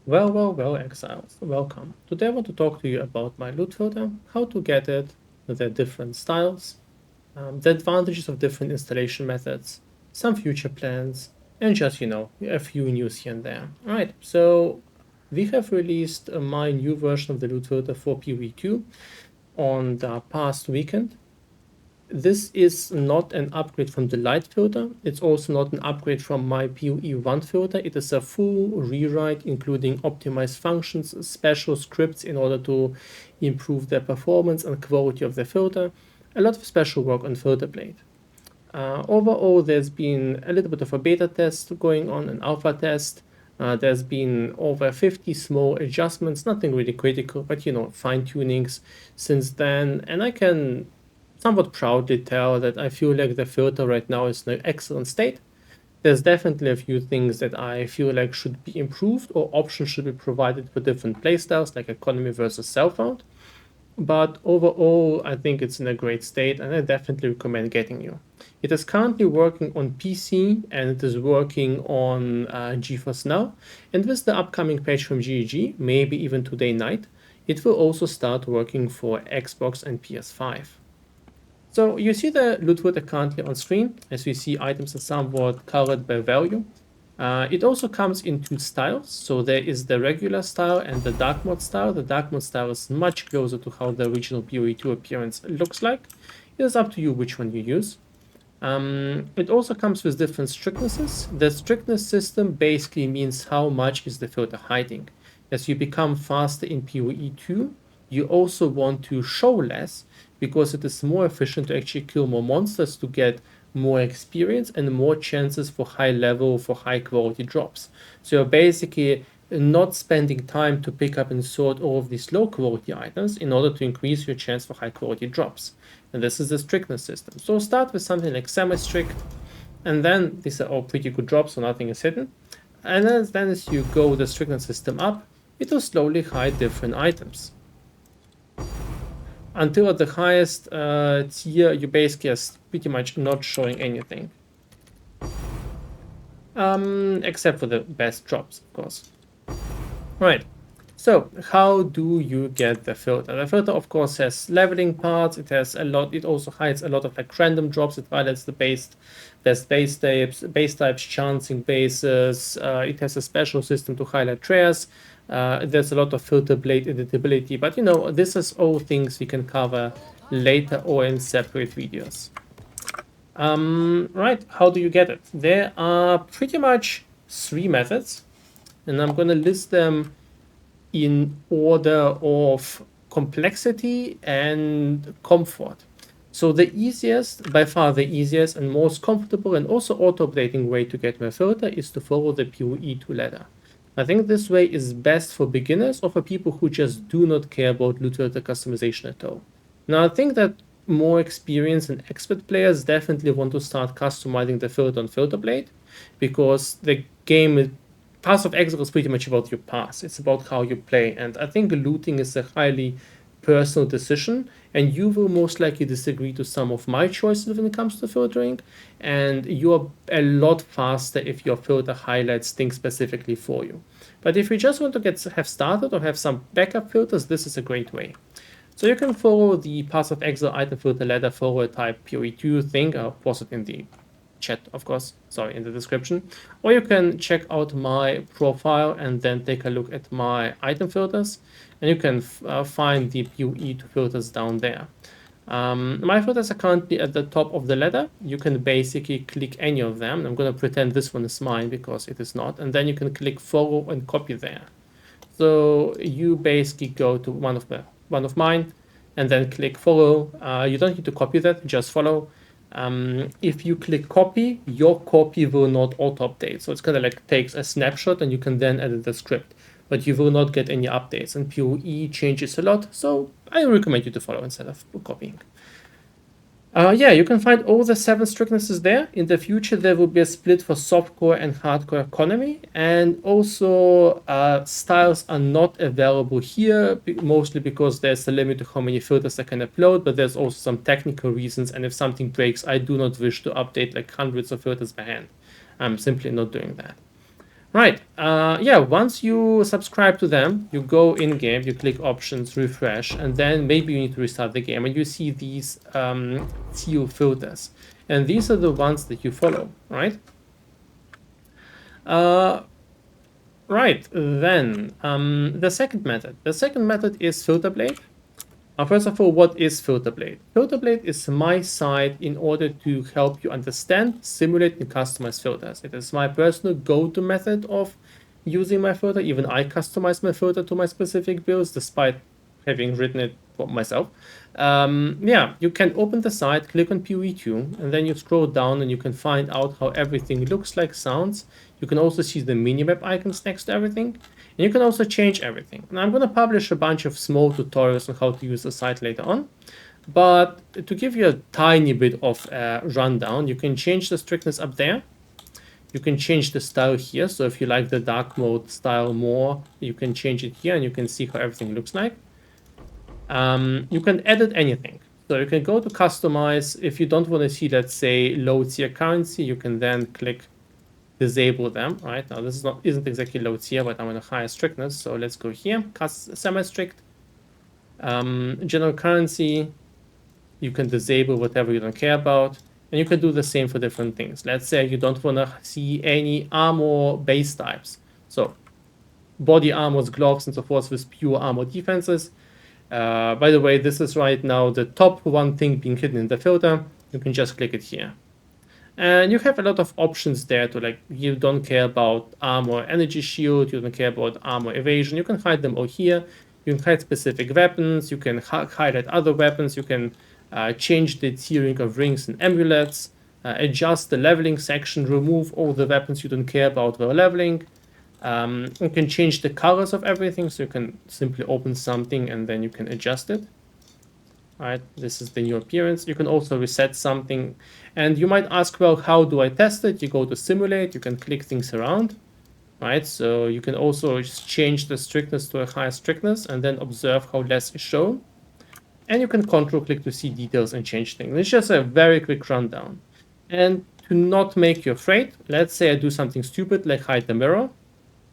Well, exiles, welcome. Today I want to talk to you about my loot filter, how to get it, the different styles, the advantages of different installation methods, some future plans, and just, a few news here and there. All right, so we have released my new version of the loot filter for PoE2 on the past weekend. This is not an upgrade from the light filter. It's also not an upgrade from my PoE1 filter. It is a full rewrite, including optimized functions, special scripts in order to improve the performance and quality of the filter. A lot of special work on FilterBlade. Overall, there's been a little bit of a beta test going on, an alpha test. There's been over 50 small adjustments, nothing really critical, but fine tunings since then. And I can somewhat proudly tell that I feel like the filter right now is in an excellent state. There's definitely a few things that I feel like should be improved or options should be provided for different playstyles, like economy versus self-found. But overall, I think it's in a great state and I definitely recommend getting you. It is currently working on PC and it is working on GeForce Now. And with the upcoming patch from GEG, maybe even today night, it will also start working for Xbox and PS5. So you see the loot filter currently on screen. As we see, items are somewhat colored by value. It also comes in two styles. So there is the regular style and the dark mode style. The dark mode style is much closer to how the original PoE2 appearance looks like. It is up to you which one you use. It also comes with different strictnesses. The strictness system basically means how much is the filter hiding. As you become faster in PoE2, you also want to show less because it is more efficient to actually kill more monsters to get more experience and more chances for high level, for high quality drops. So you're basically not spending time to pick up and sort all of these low quality items in order to increase your chance for high quality drops. And this is the strictness system. So start with something like semi-strict, and then these are all pretty good drops, so nothing is hidden. And then as you go the strictness system up, it will slowly hide different items. Until at the highest tier, you basically are pretty much not showing anything. Except for the best drops, of course. Right. So how do you get the filter? The filter, of course, has leveling parts. It has a lot. It also hides a lot of like random drops. It highlights the best base types, chancing bases. It has a special system to highlight trares. There's a lot of FilterBlade editability, but this is all things we can cover later or in separate videos. Right, how do you get it? There are pretty much three methods, and I'm gonna list them in order of complexity and comfort. So the easiest, by far the easiest and most comfortable and also auto-updating way to get my filter is to follow the PoE2 ladder. I think this way is best for beginners or for people who just do not care about loot filter customization at all. Now I think that more experienced and expert players definitely want to start customizing the filter on FilterBlade because the game Path of Exile is pretty much about your past. It's about how you play. And I think looting is a highly personal decision. And you will most likely disagree to some of my choices when it comes to filtering. And you're a lot faster if your filter highlights things specifically for you. But if you just want to have started or have some backup filters, this is a great way. So you can follow the Path of Exile item filter ladder follower type PoE2 thing. I'll post it in the chat, of course, sorry, in the description. Or you can check out my profile and then take a look at my item filters. And you can find the PoE2 filters down there. My filters are currently at the top of the ladder. You can basically click any of them. I'm going to pretend this one is mine because it is not. And then you can click follow and copy there. So you basically go to one of mine and then click follow. You don't need to copy that, just follow. If you click copy, your copy will not auto update. So it's kind of like takes a snapshot and you can then edit the script, but you will not get any updates. And PoE changes a lot, so I recommend you to follow instead of copying. Yeah, you can find all the 7 strictnesses there. In the future, there will be a split for softcore and hardcore economy. And also, styles are not available here, mostly because there's a limit to how many filters I can upload, but there's also some technical reasons. And if something breaks, I do not wish to update like hundreds of filters by hand. I'm simply not doing that. Right. Yeah, once you subscribe to them, you go in game, you click options, refresh, and then maybe you need to restart the game, and you see these teal filters. And these are the ones that you follow, right? Right, then the second method. The second method is FilterBlade. First of all, what is FilterBlade? FilterBlade is my site in order to help you understand, simulate, and customize filters. It is my personal go-to method of using my filter. Even I customize my filter to my specific builds, despite having written it for myself. Yeah, you can open the site, click on PoE2, and then you scroll down and you can find out how everything looks like, sounds. You can also see the minimap icons next to everything. And you can also change everything. Now I'm going to publish a bunch of small tutorials on how to use the site later on. But to give you a tiny bit of a rundown, you can change the strictness up there. You can change the style here. So if you like the dark mode style more, you can change it here and you can see how everything looks like. You can edit anything. So you can go to customize. If you don't want to see, let's say, low tier currency, you can then click disable them. Right now, this isn't exactly low tier, but I'm on a higher strictness. So let's go here, semi-strict. General currency, you can disable whatever you don't care about. And you can do the same for different things. Let's say you don't want to see any armor base types. So body armors, gloves, and so forth with pure armor defenses. By the way, this is right now the top one thing being hidden in the filter. You can just click it here. And you have a lot of options there to, like, you don't care about armor energy shield, you don't care about armor evasion. You can hide them all here. You can hide specific weapons. You can highlight other weapons. You can change the tiering of rings and amulets, adjust the leveling section, remove all the weapons you don't care about while leveling. You can change the colors of everything, so you can simply open something and then you can adjust it. All right, this is the new appearance. You can also reset something. And you might ask, well, how do I test it? You go to simulate, you can click things around, right? So you can also change the strictness to a higher strictness and then observe how less is shown. And you can control click to see details and change things. It's just a very quick rundown. And to not make you afraid, let's say I do something stupid like hide the mirror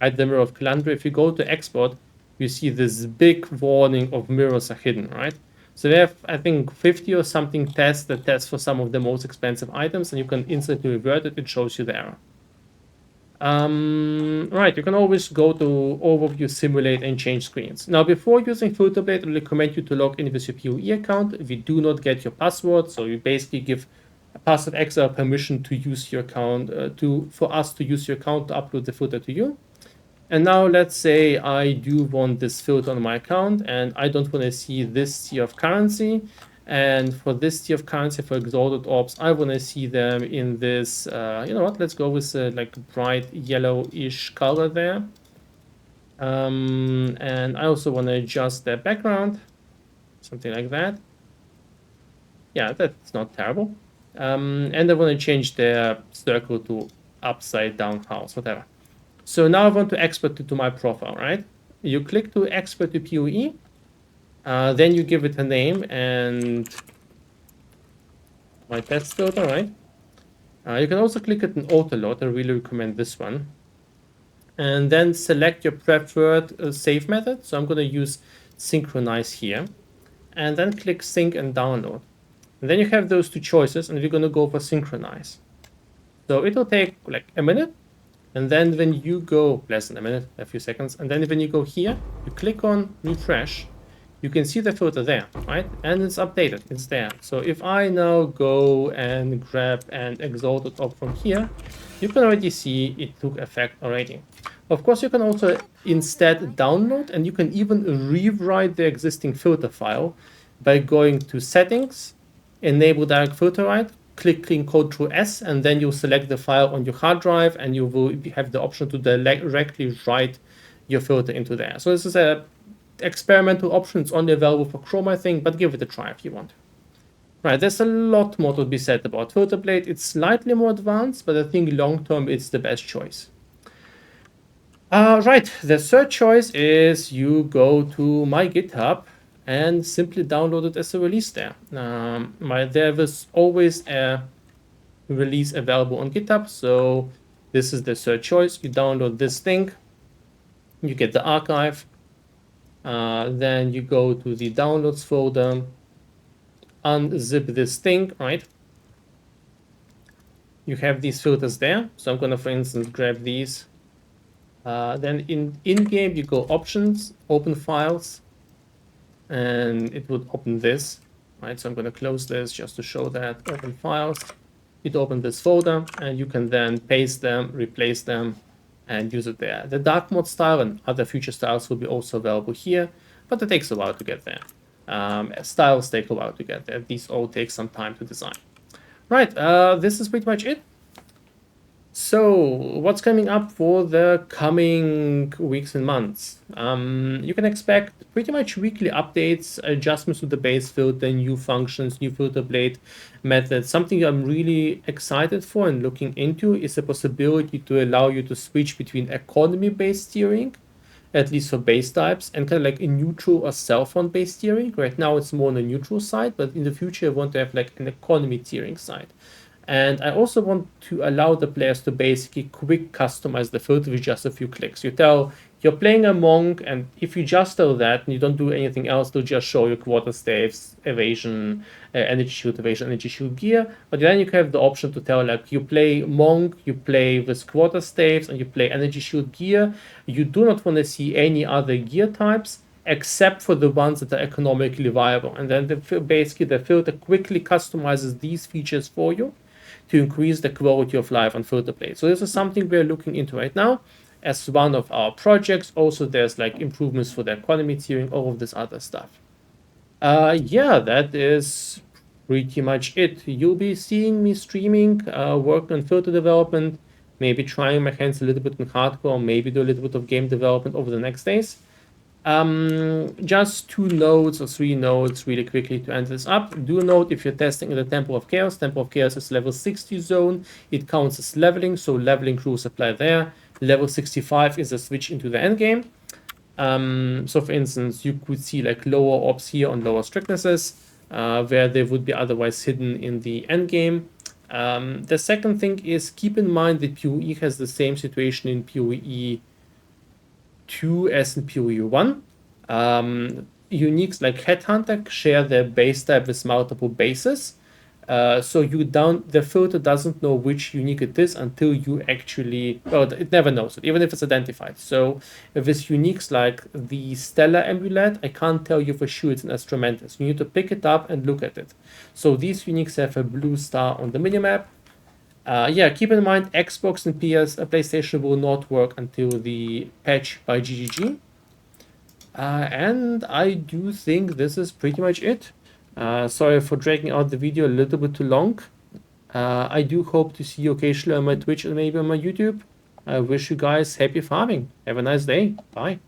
of Calandra. If you go to export, you see this big warning of mirrors are hidden, right? So we have, I think, 50 or something tests that test for some of the most expensive items, and you can instantly revert it. It shows you the error. Right, you can always go to overview, simulate, and change screens. Now, before using FilterBlade, I recommend you to log in with your PoE account. If you do not get your password, so you basically give a passive exile permission to use your account, for us to use your account to upload the filter to you. And now let's say I do want this filter on my account and I don't want to see this tier of currency. And for this tier of currency, for exalted orbs, I want to see them in this, you know what, let's go with like bright yellowish color there. And I also want to adjust the background, something like that. Yeah, that's not terrible. And I want to change the circle to upside down house, whatever. So now I want to export it to my profile, right? You click to export to PoE, then you give it a name and my test filter, right? You can also click it in auto load. I really recommend this one. And then select your preferred save method. So I'm going to use synchronize here. And then click sync and download. And then you have those two choices, and we're going to go for synchronize. So it'll take like a minute. And then when you go, less than a minute, a few seconds, and then when you go here, you click on refresh, you can see the filter there, right? And it's updated, it's there. So if I now go and grab an exalted orb from here, you can already see it took effect already. Of course, you can also instead download, and you can even rewrite the existing filter file by going to settings, enable direct filter write, clicking Ctrl S, and then you select the file on your hard drive, and you will have the option to directly write your filter into there. So this is a experimental option. It's only available for Chrome, I think, but give it a try if you want. Right, there's a lot more to be said about FilterBlade. It's slightly more advanced, but I think long-term it's the best choice. Right, the third choice is you go to my GitHub and simply download it as a release there. There was always a release available on GitHub, so This is the third choice. You download this thing, you get the archive, then you go to the downloads folder, unzip this thing, right? You have these filters there. So I'm gonna, for instance, grab these. Then in-game, you go options, open files, and it would open this, right? So I'm gonna close this just to show that, open files. It opened this folder, and you can then paste them, replace them, and use it there. The dark mode style and other future styles will be also available here, but it takes a while to get there. Styles take a while to get there. These all take some time to design. Right, this is pretty much it. So, what's coming up for the coming weeks and months? You can expect pretty much weekly updates, adjustments to the base filter, new functions, new FilterBlade methods. Something I'm really excited for and looking into is the possibility to allow you to switch between economy-based steering, at least for base types, and kind of like a neutral or cell phone based steering. Right now it's more on the neutral side, but in the future I want to have like an economy tiering side. And I also want to allow the players to basically quick customize the filter with just a few clicks. You tell you're playing a monk, and if you just tell that and you don't do anything else, they'll just show you quarter staves, evasion, energy shield evasion, energy shield gear. But then you have the option to tell like you play monk, you play with quarter staves, and you play energy shield gear. You do not want to see any other gear types except for the ones that are economically viable. And then basically the filter quickly customizes these features for you to increase the quality of life on FilterBlade. So this is something we're looking into right now as one of our projects. Also, there's like improvements for the economy tiering, all of this other stuff. Yeah, that is pretty much it. You'll be seeing me streaming, work on filter development, maybe trying my hands a little bit in hardcore, maybe do a little bit of game development over the next days. Just 2 notes or 3 notes really quickly to end this up. Do note if you're testing in the Temple of Chaos is level 60 zone. It counts as leveling, so leveling rules apply there. Level 65 is a switch into the endgame. So for instance, you could see like lower orbs here on lower strictnesses, where they would be otherwise hidden in the endgame. The second thing is keep in mind that PoE has the same situation in PoE 2 as in PoE 1. Uniques like Headhunter share their base type with multiple bases. So the filter doesn't know which unique it is until you actually, well, it never knows it, even if it's identified. So with uniques like the Stellar Amulet, I can't tell you for sure it's an Instrumentus. You need to pick it up and look at it. So these uniques have a blue star on the minimap. Yeah, keep in mind Xbox and PlayStation will not work until the patch by GGG. And I do think this is pretty much it. Sorry for dragging out the video a little bit too long. I do hope to see you occasionally on my Twitch and maybe on my YouTube. I wish you guys happy farming. Have a nice day. Bye.